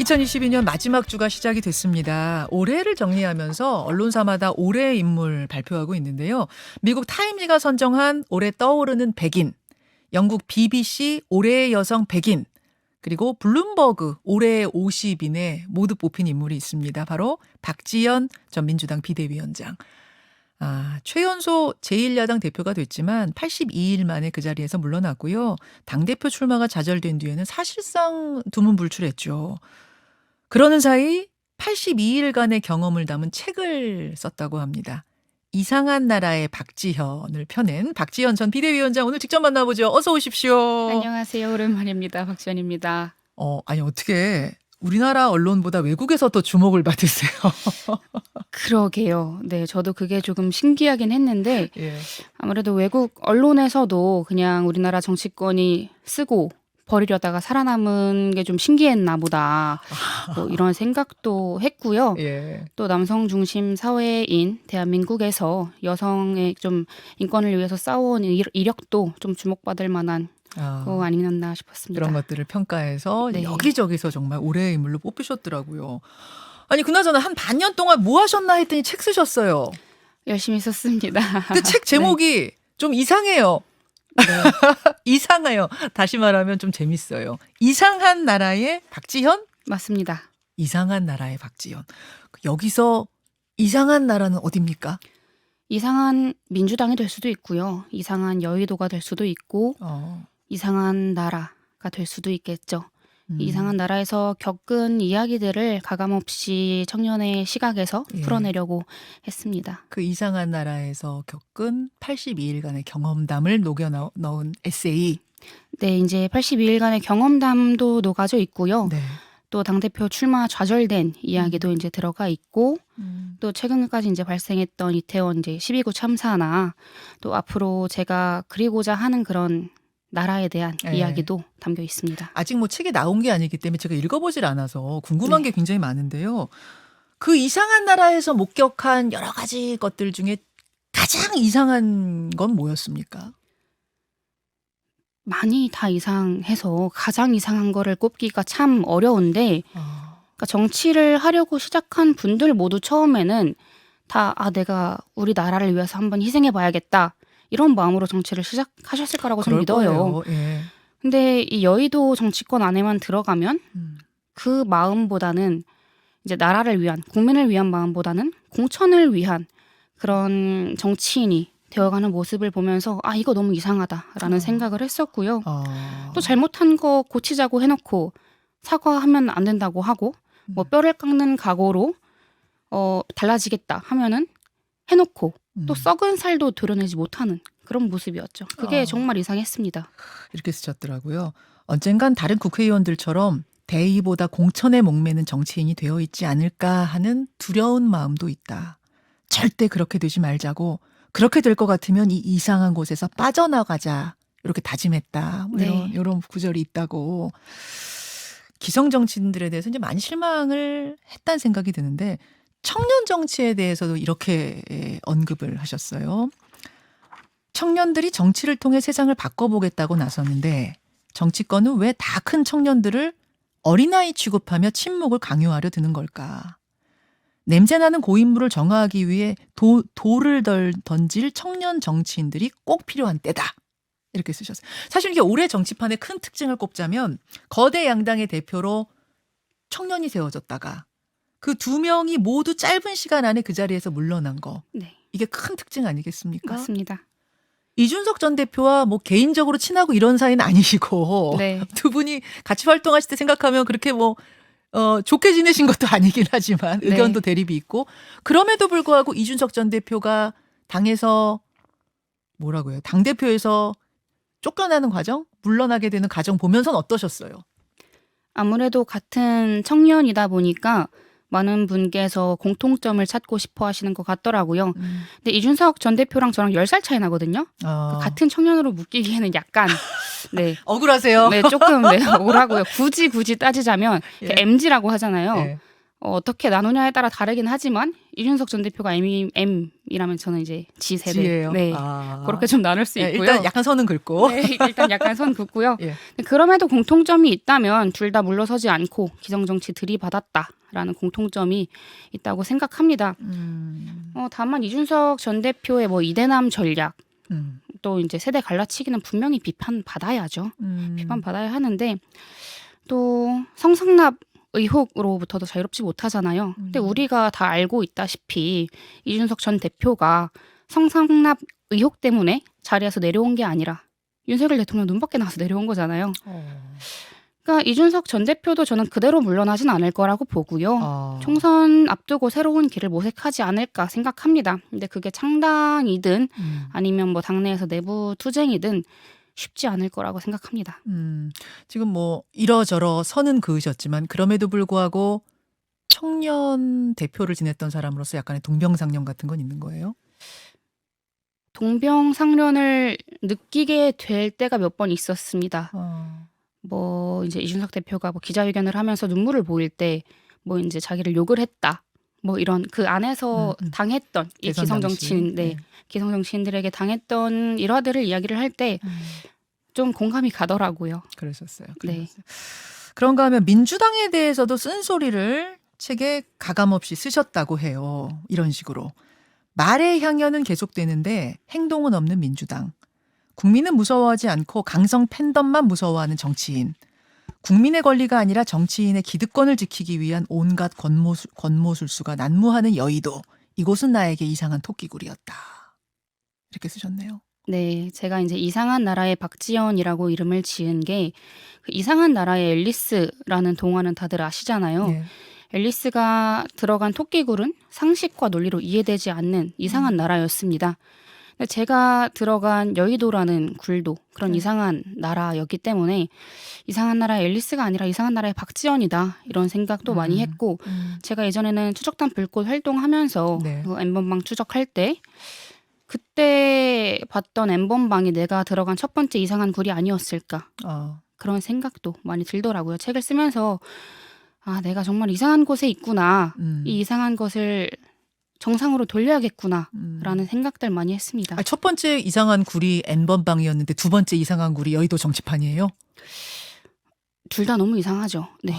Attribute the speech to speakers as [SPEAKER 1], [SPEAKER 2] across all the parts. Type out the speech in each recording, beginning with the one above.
[SPEAKER 1] 2022년 마지막 주가 시작이 됐습니다. 올해를 정리하면서 언론사마다 올해의 인물 발표하고 있는데요. 미국 타임지가 선정한 올해 떠오르는 100인, 영국 BBC 올해의 여성 100인, 그리고 블룸버그 올해의 50인에 모두 뽑힌 인물이 있습니다. 바로 박지원 전 민주당 비대위원장. 최연소 제1야당 대표가 됐지만 82일 만에 그 자리에서 물러났고요. 당대표 출마가 좌절된 뒤에는 사실상 두문불출했죠. 그러는 사이 82일간의 경험을 담은 책을 썼다고 합니다. 이상한 나라의 박지현을 펴낸 박지현 전 비대위원장 오늘 직접 만나보죠. 어서 오십시오.
[SPEAKER 2] 안녕하세요. 오랜만입니다. 박지원입니다.
[SPEAKER 1] 아니 어떻게 우리나라 언론보다 외국에서 더 주목을 받으세요?
[SPEAKER 2] 그러게요. 네, 저도 그게 조금 신기하긴 했는데
[SPEAKER 1] 예.
[SPEAKER 2] 아무래도 외국 언론에서도 그냥 우리나라 정치권이 쓰고 버리려다가 살아남은 게 좀 신기했나 보다. 뭐 이런 생각도 했고요.
[SPEAKER 1] 예.
[SPEAKER 2] 또 남성 중심 사회인 대한민국에서 여성의 좀 인권을 위해서 싸워온 이력도 좀 주목받을 만한 거 아니었나 싶었습니다.
[SPEAKER 1] 그런 것들을 평가해서
[SPEAKER 2] 네.
[SPEAKER 1] 여기저기서 정말 올해의 인물로 뽑히셨더라고요. 아니 그나저나 한 반년 동안 뭐 하셨나 했더니 책 쓰셨어요.
[SPEAKER 2] 열심히 썼습니다.
[SPEAKER 1] 근데 책 제목이 좀 이상해요.
[SPEAKER 2] 네.
[SPEAKER 1] 이상해요. 다시 말하면 좀 재밌어요. 이상한 나라의 박지현?
[SPEAKER 2] 맞습니다.
[SPEAKER 1] 이상한 나라의 박지현. 여기서 이상한 나라는 어디입니까?
[SPEAKER 2] 이상한 민주당이 될 수도 있고요. 이상한 여의도가 될 수도 있고 이상한 나라가 될 수도 있겠죠. 이상한 나라에서 겪은 이야기들을 가감없이 청년의 시각에서
[SPEAKER 1] 예.
[SPEAKER 2] 풀어내려고 했습니다.
[SPEAKER 1] 그 이상한 나라에서 겪은 82일간의 경험담을 녹여 넣은 에세이.
[SPEAKER 2] 네, 이제 82일간의 경험담도 녹아져 있고요.
[SPEAKER 1] 네.
[SPEAKER 2] 또 당대표 출마 좌절된 이야기도 이제 들어가 있고 또 최근까지 이제 발생했던 이태원 이제 12구 참사나 또 앞으로 제가 그리고자 하는 그런 나라에 대한
[SPEAKER 1] 네.
[SPEAKER 2] 이야기도 담겨 있습니다.
[SPEAKER 1] 아직 뭐 책이 나온 게 아니기 때문에 제가 읽어보질 않아서 궁금한
[SPEAKER 2] 네.
[SPEAKER 1] 게 굉장히 많은데요. 그 이상한 나라에서 목격한 여러 가지 것들 중에 가장 이상한 건 뭐였습니까?
[SPEAKER 2] 많이 다 이상해서 가장 이상한 거를 꼽기가 참 어려운데 그러니까 정치를 하려고 시작한 분들 모두 처음에는 다 내가 우리 나라를 위해서 한번 희생해 봐야겠다 이런 마음으로 정치를 시작하셨을 거라고 저는
[SPEAKER 1] 그럴
[SPEAKER 2] 믿어요.
[SPEAKER 1] 거예요. 예.
[SPEAKER 2] 근데 이 여의도 정치권 안에만 들어가면 그 마음보다는 이제 나라를 위한 국민을 위한 마음보다는 공천을 위한 그런 정치인이 되어가는 모습을 보면서 이거 너무 이상하다라는 생각을 했었고요. 또 잘못한 거 고치자고 해놓고 사과하면 안 된다고 하고 뭐 뼈를 깎는 각오로 달라지겠다 하면은 해놓고 또 썩은 살도 도려내지 못하는 그런 모습이었죠. 그게 정말 이상했습니다.
[SPEAKER 1] 이렇게 쓰셨더라고요. 언젠간 다른 국회의원들처럼 대의보다 공천에 목매는 정치인이 되어 있지 않을까 하는 두려운 마음도 있다. 절대 그렇게 되지 말자고 그렇게 될 것 같으면 이 이상한 곳에서 빠져나가자 이렇게 다짐했다. 뭐
[SPEAKER 2] 네.
[SPEAKER 1] 이런 구절이 있다고. 기성 정치인들에 대해서 이제 많이 실망을 했다는 생각이 드는데 청년 정치에 대해서도 이렇게 언급을 하셨어요. 청년들이 정치를 통해 세상을 바꿔보겠다고 나섰는데 정치권은 왜 다 큰 청년들을 어린아이 취급하며 침묵을 강요하려 드는 걸까? 냄새나는 고인물을 정화하기 위해 돌을 던질 청년 정치인들이 꼭 필요한 때다. 이렇게 쓰셨어요. 사실 이게 올해 정치판의 큰 특징을 꼽자면 거대 양당의 대표로 청년이 세워졌다가 그 두 명이 모두 짧은 시간 안에 그 자리에서 물러난 거.
[SPEAKER 2] 네,
[SPEAKER 1] 이게 큰 특징 아니겠습니까?
[SPEAKER 2] 맞습니다.
[SPEAKER 1] 이준석 전 대표와 뭐 개인적으로 친하고 이런 사이는 아니시고
[SPEAKER 2] 네.
[SPEAKER 1] 두 분이 같이 활동하실 때 생각하면 그렇게 뭐 좋게 지내신 것도 아니긴 하지만
[SPEAKER 2] 네.
[SPEAKER 1] 의견도 대립이 있고 그럼에도 불구하고 이준석 전 대표가 당에서 뭐라고요? 당대표에서 쫓겨나는 과정? 물러나게 되는 과정 보면서는 어떠셨어요?
[SPEAKER 2] 아무래도 같은 청년이다 보니까 많은 분께서 공통점을 찾고 싶어 하시는 것 같더라고요. 근데 이준석 전 대표랑 저랑 10살 차이 나거든요. 같은 청년으로 묶이기에는 약간 네.
[SPEAKER 1] 억울하세요?
[SPEAKER 2] 네, 조금 억울하고요. 굳이 따지자면
[SPEAKER 1] 예.
[SPEAKER 2] MZ라고 하잖아요.
[SPEAKER 1] 네.
[SPEAKER 2] 어떻게 나누냐에 따라 다르긴 하지만 이준석 전 대표가 M이라면 저는 이제 G세대.
[SPEAKER 1] G예요.
[SPEAKER 2] 네.
[SPEAKER 1] 아.
[SPEAKER 2] 그렇게 좀 나눌 수
[SPEAKER 1] 예,
[SPEAKER 2] 있고요.
[SPEAKER 1] 일단 약간 선은 긋고.
[SPEAKER 2] 네, 일단 약간 선 긋고요.
[SPEAKER 1] 예.
[SPEAKER 2] 그럼에도 공통점이 있다면 둘 다 물러서지 않고 기성정치 들이받았다라는 공통점이 있다고 생각합니다. 다만 이준석 전 대표의 뭐 이대남 전략 또 이제 세대 갈라치기는 분명히 비판받아야죠. 비판받아야 하는데 또 성상납 의혹으로부터도 자유롭지 못하잖아요. 근데 우리가 다 알고 있다시피 이준석 전 대표가 성상납 의혹 때문에 자리에서 내려온 게 아니라 윤석열 대통령 눈밖에 나와서 내려온 거잖아요. 그러니까 이준석 전 대표도 저는 그대로 물러나진 않을 거라고 보고요. 총선 앞두고 새로운 길을 모색하지 않을까 생각합니다. 근데 그게 창당이든 아니면 뭐 당내에서 내부 투쟁이든 쉽지 않을 거라고 생각합니다.
[SPEAKER 1] 지금 뭐 이러저러 선은 그으셨지만 그럼에도 불구하고 청년 대표를 지냈던 사람으로서 약간의 동병상련 같은 건 있는 거예요?
[SPEAKER 2] 동병상련을 느끼게 될 때가 몇 번 있었습니다. 뭐 이제 이준석 대표가 뭐 기자회견을 하면서 눈물을 보일 때 뭐 이제 자기를 욕을 했다. 뭐 이런 그 안에서 당했던 이
[SPEAKER 1] 대선
[SPEAKER 2] 기성
[SPEAKER 1] 당시.
[SPEAKER 2] 정치인,
[SPEAKER 1] 네.
[SPEAKER 2] 기성 정치인들에게 당했던 일화들을 이야기를 할 때 좀 공감이 가더라고요.
[SPEAKER 1] 그러셨어요.
[SPEAKER 2] 네.
[SPEAKER 1] 그런가 하면 민주당에 대해서도 쓴소리를 책에 가감없이 쓰셨다고 해요. 이런 식으로. 말의 향연은 계속되는데 행동은 없는 민주당. 국민은 무서워하지 않고 강성 팬덤만 무서워하는 정치인. 국민의 권리가 아니라 정치인의 기득권을 지키기 위한 온갖 권모술수가 난무하는 여의도. 이곳은 나에게 이상한 토끼굴이었다. 이렇게 쓰셨네요.
[SPEAKER 2] 네, 제가 이제 이상한 나라의 박지연이라고 이름을 지은 게 그 이상한 나라의 앨리스라는 동화는 다들 아시잖아요.
[SPEAKER 1] 네.
[SPEAKER 2] 앨리스가 들어간 토끼굴은 상식과 논리로 이해되지 않는 이상한 나라였습니다. 근데 제가 들어간 여의도라는 굴도 그런 이상한 나라였기 때문에 이상한 나라의 앨리스가 아니라 이상한 나라의 박지연이다 이런 생각도 많이 했고 제가 예전에는 추적단 불꽃 활동하면서
[SPEAKER 1] 네.
[SPEAKER 2] 그 N번방 추적할 때 그때 봤던 N번방이 내가 들어간 첫 번째 이상한 굴이 아니었을까 그런 생각도 많이 들더라고요. 책을 쓰면서 아, 내가 정말 이상한 곳에 있구나. 이 이상한 것을 정상으로 돌려야겠구나. 라는 생각들 많이 했습니다.
[SPEAKER 1] 첫 번째 이상한 굴이 N번방이었는데 두 번째 이상한 굴이 여의도 정치판이에요?
[SPEAKER 2] 둘 다 너무 이상하죠. 네.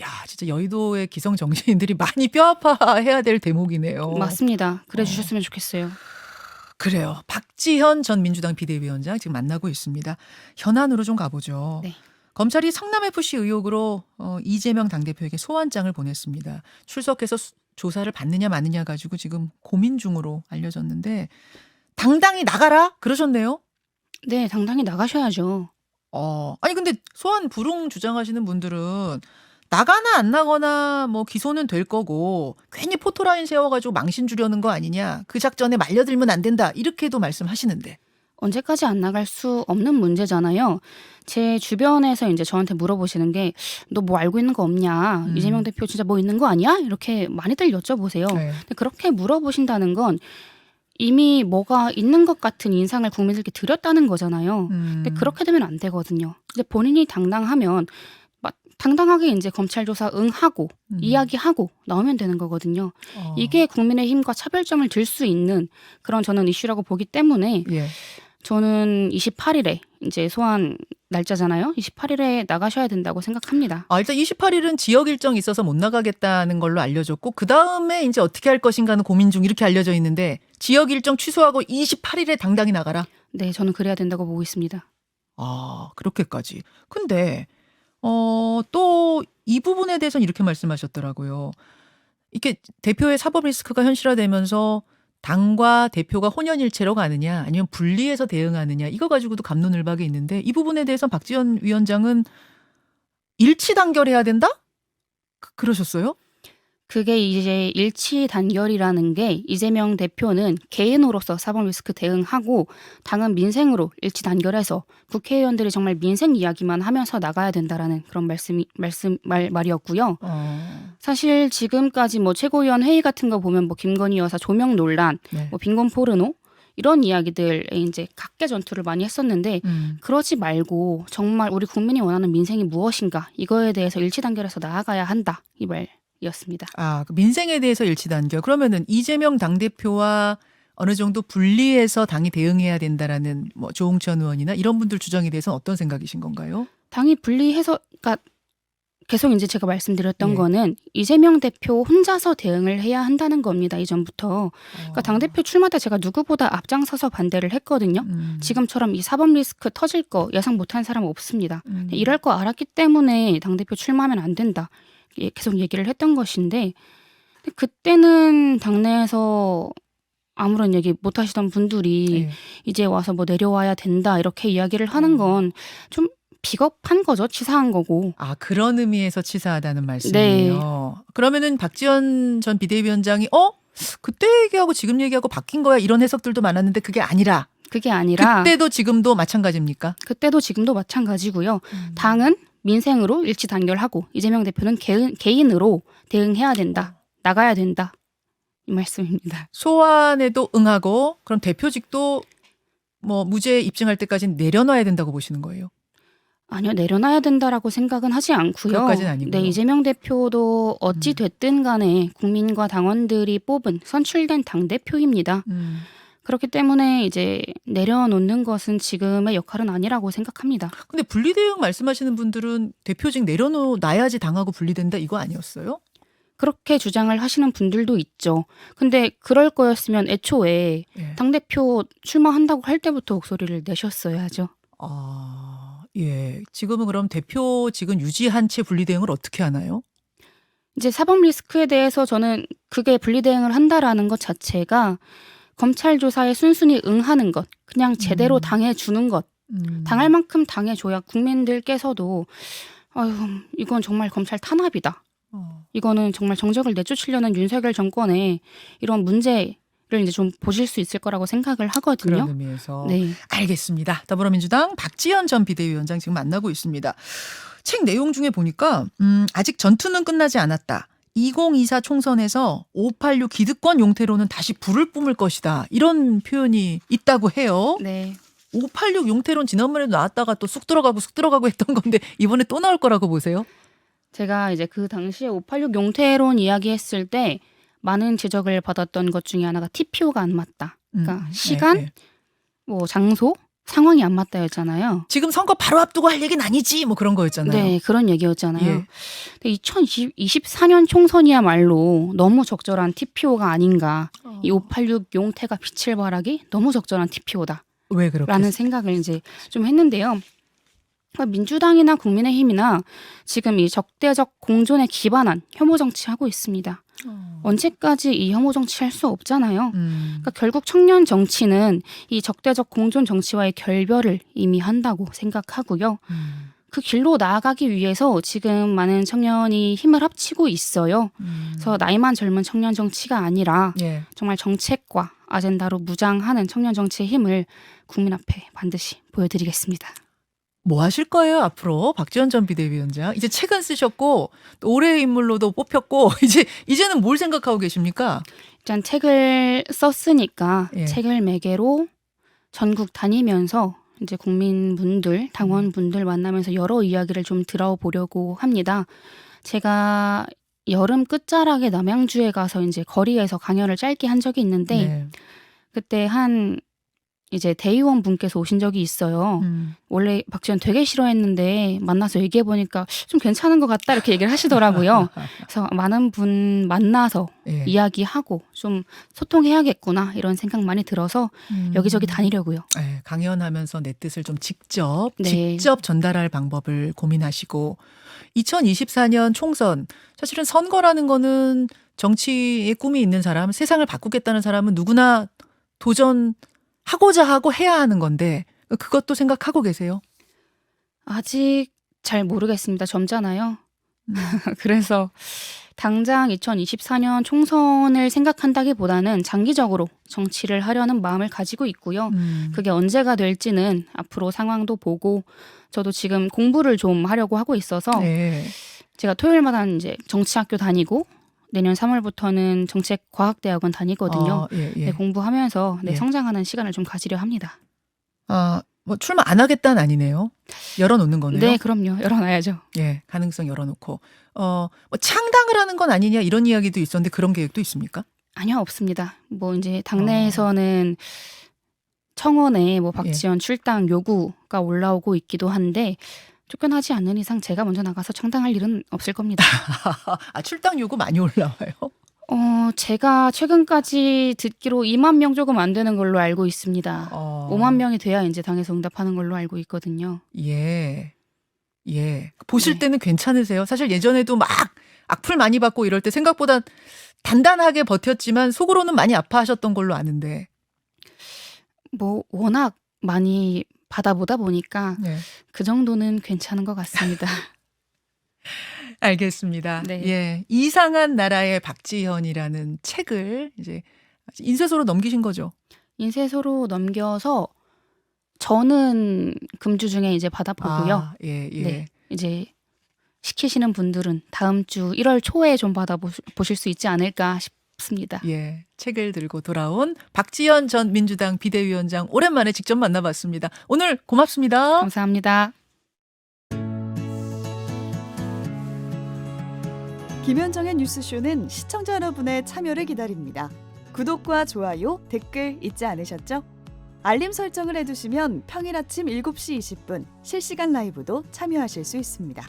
[SPEAKER 1] 야, 진짜 여의도의 기성 정치인들이 많이 뼈아파해야 될 대목이네요.
[SPEAKER 2] 맞습니다. 그래 주셨으면 좋겠어요.
[SPEAKER 1] 그래요. 박지현 전 민주당 비대위원장 지금 만나고 있습니다. 현안으로 좀 가보죠.
[SPEAKER 2] 네.
[SPEAKER 1] 검찰이 성남FC 의혹으로 이재명 당대표에게 소환장을 보냈습니다. 출석해서 조사를 받느냐 마느냐 가지고 지금 고민 중으로 알려졌는데 당당히 나가라 그러셨네요.
[SPEAKER 2] 네, 당당히 나가셔야죠.
[SPEAKER 1] 아니 근데 소환 불응 주장하시는 분들은 나가나 안 나거나 뭐 기소는 될 거고 괜히 포토라인 세워가지고 망신 주려는 거 아니냐. 그 작전에 말려들면 안 된다. 이렇게도 말씀하시는데.
[SPEAKER 2] 언제까지 안 나갈 수 없는 문제잖아요. 제 주변에서 이제 저한테 물어보시는 게 너 뭐 알고 있는 거 없냐? 이재명 대표 진짜 뭐 있는 거 아니야? 이렇게 많이들 여쭤보세요.
[SPEAKER 1] 네.
[SPEAKER 2] 근데 그렇게 물어보신다는 건 이미 뭐가 있는 것 같은 인상을 국민들께 드렸다는 거잖아요. 근데 그렇게 되면 안 되거든요. 근데 본인이 당당하면 당당하게 이제 검찰 조사 응하고 이야기하고 나오면 되는 거거든요. 이게 국민의힘과 차별점을 들 수 있는 그런 저는 이슈라고 보기 때문에
[SPEAKER 1] 예.
[SPEAKER 2] 저는 28일에 이제 소환 날짜잖아요. 28일에 나가셔야 된다고 생각합니다.
[SPEAKER 1] 일단 28일은 지역 일정이 있어서 못 나가겠다는 걸로 알려졌고 그 다음에 이제 어떻게 할 것인가는 고민 중 이렇게 알려져 있는데 지역 일정 취소하고 28일에 당당히 나가라.
[SPEAKER 2] 네, 저는 그래야 된다고 보고 있습니다.
[SPEAKER 1] 그렇게까지. 근데 또 이 부분에 대해서는 이렇게 말씀하셨더라고요. 이게 대표의 사법 리스크가 현실화되면서 당과 대표가 혼연일체로 가느냐 아니면 분리해서 대응하느냐 이거 가지고도 갑론을박이 있는데 이 부분에 대해서는 박지원 위원장은 일치 단결해야 된다? 그러셨어요?
[SPEAKER 2] 그게 이제 일치 단결이라는 게 이재명 대표는 개인으로서 사법 리스크 대응하고 당은 민생으로 일치 단결해서 국회의원들이 정말 민생 이야기만 하면서 나가야 된다라는 그런 말이었고요. 사실 지금까지 뭐 최고위원 회의 같은 거 보면 뭐 김건희 여사 조명 논란,
[SPEAKER 1] 네.
[SPEAKER 2] 뭐 빈곤 포르노 이런 이야기들에 이제 각계 전투를 많이 했었는데 그러지 말고 정말 우리 국민이 원하는 민생이 무엇인가 이거에 대해서 일치 단결해서 나아가야 한다 이 생각이었습니다.
[SPEAKER 1] 그 민생에 대해서 일치단결. 그러면은 이재명 당대표와 어느 정도 분리해서 당이 대응해야 된다라는 뭐 조홍천 의원이나 이런 분들 주장에 대해서는 어떤 생각이신 건가요?
[SPEAKER 2] 당이 분리해서, 그러니까 계속 이제 제가 말씀드렸던
[SPEAKER 1] 예.
[SPEAKER 2] 거는 이재명 대표 혼자서 대응을 해야 한다는 겁니다. 이전부터. 그러니까 당대표 출마 때 제가 누구보다 앞장서서 반대를 했거든요. 지금처럼 이 사법 리스크 터질 거 예상 못한 사람 없습니다. 이럴 거 알았기 때문에 당대표 출마하면 안 된다. 계속 얘기를 했던 것인데, 근데 그때는 당내에서 아무런 얘기 못 하시던 분들이
[SPEAKER 1] 예.
[SPEAKER 2] 이제 와서 뭐 내려와야 된다 이렇게 이야기를 하는 건 좀 비겁한 거죠. 치사한 거고.
[SPEAKER 1] 그런 의미에서 치사하다는 말씀이에요. 그러면은 박지원 전 비대위원장이 그때 얘기하고 지금 얘기하고 바뀐 거야 이런 해석들도 많았는데 그게 아니라
[SPEAKER 2] 그게 아니라
[SPEAKER 1] 그때도 지금도 마찬가지입니까?
[SPEAKER 2] 그때도 지금도 마찬가지고요. 당은 민생으로 일치 단결하고 이재명 대표는 개인으로 대응해야 된다. 나가야 된다. 이 말씀입니다.
[SPEAKER 1] 소환에도 응하고 그럼 대표직도 뭐 무죄 입증할 때까지는 내려놔야 된다고 보시는 거예요?
[SPEAKER 2] 아니요. 내려놔야 된다라고 생각은 하지 않고요.
[SPEAKER 1] 그것까지는 아니고요.
[SPEAKER 2] 네, 이재명 대표도 어찌 됐든 간에 국민과 당원들이 뽑은 선출된 당대표입니다. 그렇기 때문에 이제 내려놓는 것은 지금의 역할은 아니라고 생각합니다.
[SPEAKER 1] 근데 분리대응 말씀하시는 분들은 대표직 내려놔야지 당하고 분리된다 이거 아니었어요?
[SPEAKER 2] 그렇게 주장을 하시는 분들도 있죠. 근데 그럴 거였으면 애초에
[SPEAKER 1] 예.
[SPEAKER 2] 당대표 출마한다고 할 때부터 목소리를 내셨어야죠.
[SPEAKER 1] 예. 지금은 그럼 대표직은 유지한 채 분리대응을 어떻게 하나요?
[SPEAKER 2] 이제 사법 리스크에 대해서 저는 그게 분리대응을 한다라는 것 자체가 검찰 조사에 순순히 응하는 것, 그냥 제대로 당해주는 것, 당할 만큼 당해줘야 국민들께서도 아유, 이건 정말 검찰 탄압이다. 이거는 정말 정적을 내쫓으려는 윤석열 정권의 이런 문제를 이제 좀 보실 수 있을 거라고 생각을 하거든요.
[SPEAKER 1] 그런 의미에서.
[SPEAKER 2] 네.
[SPEAKER 1] 알겠습니다. 더불어민주당 박지원 전 비대위원장 지금 만나고 있습니다. 책 내용 중에 보니까 아직 전투는 끝나지 않았다. 2024 총선에서 586 기득권 용태로는 다시 불을 뿜을 것이다. 이런 표현이 있다고 해요.
[SPEAKER 2] 네.
[SPEAKER 1] 586 용태론 지난번에도 나왔다가 또 쑥 들어가고 했던 건데 이번에 또 나올 거라고 보세요?
[SPEAKER 2] 제가 이제 그 당시에 586 용태론 이야기했을 때 많은 지적을 받았던 것 중에 하나가 TPO가 안 맞다. 그러니까 시간,
[SPEAKER 1] 네.
[SPEAKER 2] 뭐 장소, 상황이 안 맞다였잖아요.
[SPEAKER 1] 지금 선거 바로 앞두고 할 얘기는 아니지 뭐 그런 거였잖아요.
[SPEAKER 2] 네, 그런 얘기였잖아요.
[SPEAKER 1] 예.
[SPEAKER 2] 근데 2024년 총선이야말로 너무 적절한 TPO가 아닌가. 이 586 용태가 빛을 발하기 너무 적절한 TPO다.
[SPEAKER 1] 왜 그렇게?
[SPEAKER 2] 라는 생각을 이제 좀 했는데요. 그러니까 민주당이나 국민의힘이나 지금 이 적대적 공존에 기반한 혐오 정치하고 있습니다. 언제까지 이 혐오 정치 할 수 없잖아요. 그러니까 결국 청년 정치는 이 적대적 공존 정치와의 결별을 이미 한다고 생각하고요. 그 길로 나아가기 위해서 지금 많은 청년이 힘을 합치고 있어요. 그래서 나이만 젊은 청년 정치가 아니라
[SPEAKER 1] 예.
[SPEAKER 2] 정말 정책과 아젠다로 무장하는 청년 정치의 힘을 국민 앞에 반드시 보여드리겠습니다.
[SPEAKER 1] 뭐 하실 거예요 앞으로 박지원 전 비대위원장? 이제 책은 쓰셨고 또 올해의 인물로도 뽑혔고 이제는 뭘 생각하고 계십니까?
[SPEAKER 2] 일단 책을 썼으니까
[SPEAKER 1] 예.
[SPEAKER 2] 책을 매개로 전국 다니면서 이제 국민분들, 당원분들 만나면서 여러 이야기를 좀 들어보려고 합니다. 제가 여름 끝자락에 남양주에 가서 이제 거리에서 강연을 짧게 한 적이 있는데
[SPEAKER 1] 네.
[SPEAKER 2] 그때 한 이제 대의원 분께서 오신 적이 있어요. 원래 박지원 되게 싫어했는데 만나서 얘기해 보니까 좀 괜찮은 것 같다 이렇게 얘기를 하시더라고요. 그래서 많은 분 만나서
[SPEAKER 1] 예.
[SPEAKER 2] 이야기하고 좀 소통해야겠구나 이런 생각 많이 들어서 여기저기 다니려고요.
[SPEAKER 1] 예, 강연하면서 내 뜻을 좀 직접
[SPEAKER 2] 네.
[SPEAKER 1] 전달할 방법을 고민하시고 2024년 총선 사실은 선거라는 거는 정치의 꿈이 있는 사람, 세상을 바꾸겠다는 사람은 누구나 도전하고자 하고 해야 하는 건데 그것도 생각하고 계세요?
[SPEAKER 2] 아직 잘 모르겠습니다. 젊잖아요. 그래서 당장 2024년 총선을 생각한다기보다는 장기적으로 정치를 하려는 마음을 가지고 있고요. 그게 언제가 될지는 앞으로 상황도 보고 저도 지금 공부를 좀 하려고 하고 있어서
[SPEAKER 1] 네.
[SPEAKER 2] 제가 토요일마다 이제 정치학교 다니고 내년 3월부터는 정책과학대학원 다니거든요.
[SPEAKER 1] 예.
[SPEAKER 2] 네, 공부하면서
[SPEAKER 1] 예.
[SPEAKER 2] 성장하는 시간을 좀 가지려 합니다.
[SPEAKER 1] 뭐 출마 안 하겠다는 아니네요. 열어놓는 거네요.
[SPEAKER 2] 네, 그럼요. 열어놔야죠.
[SPEAKER 1] 예, 가능성 열어놓고 뭐 창당을 하는 건 아니냐 이런 이야기도 있었는데 그런 계획도 있습니까?
[SPEAKER 2] 아니요, 없습니다. 뭐 이제 당내에서는 청원에 뭐 박지원 출당 요구가 올라오고 있기도 한데 쫓겨나지 않는 이상 제가 먼저 나가서 창당할 일은 없을 겁니다.
[SPEAKER 1] 아, 출당 요구 많이 올라와요.
[SPEAKER 2] 제가 최근까지 듣기로 2만 명 조금 안 되는 걸로 알고 있습니다. 5만 명이 돼야 이제 당에서 응답하는 걸로 알고 있거든요.
[SPEAKER 1] 예. 예. 보실
[SPEAKER 2] 네.
[SPEAKER 1] 때는 괜찮으세요? 사실 예전에도 막 악플 많이 받고 이럴 때 생각보다 단단하게 버텼지만 속으로는 많이 아파하셨던 걸로 아는데.
[SPEAKER 2] 뭐 워낙 많이 받아보다 보니까
[SPEAKER 1] 네.
[SPEAKER 2] 그 정도는 괜찮은 것 같습니다.
[SPEAKER 1] 알겠습니다.
[SPEAKER 2] 네.
[SPEAKER 1] 예. 이상한 나라의 박지현이라는 책을 이제 인쇄소로 넘기신 거죠?
[SPEAKER 2] 인쇄소로 넘겨서 저는 금주 중에 이제 받아보고요.
[SPEAKER 1] 아, 예, 예.
[SPEAKER 2] 네, 이제 시키시는 분들은 다음 주 1월 초에 좀 받아보실 수 있지 않을까 싶습니다.
[SPEAKER 1] 예. 책을 들고 돌아온 박지현 전 민주당 비대위원장 오랜만에 직접 만나봤습니다. 오늘 고맙습니다.
[SPEAKER 2] 감사합니다.
[SPEAKER 3] 김현정의 뉴스쇼는 시청자 여러분의 참여를 기다립니다. 구독과 좋아요, 댓글 잊지 않으셨죠? 알림 설정을 해두시면 평일 아침 7시 20분 실시간 라이브도 참여하실 수 있습니다.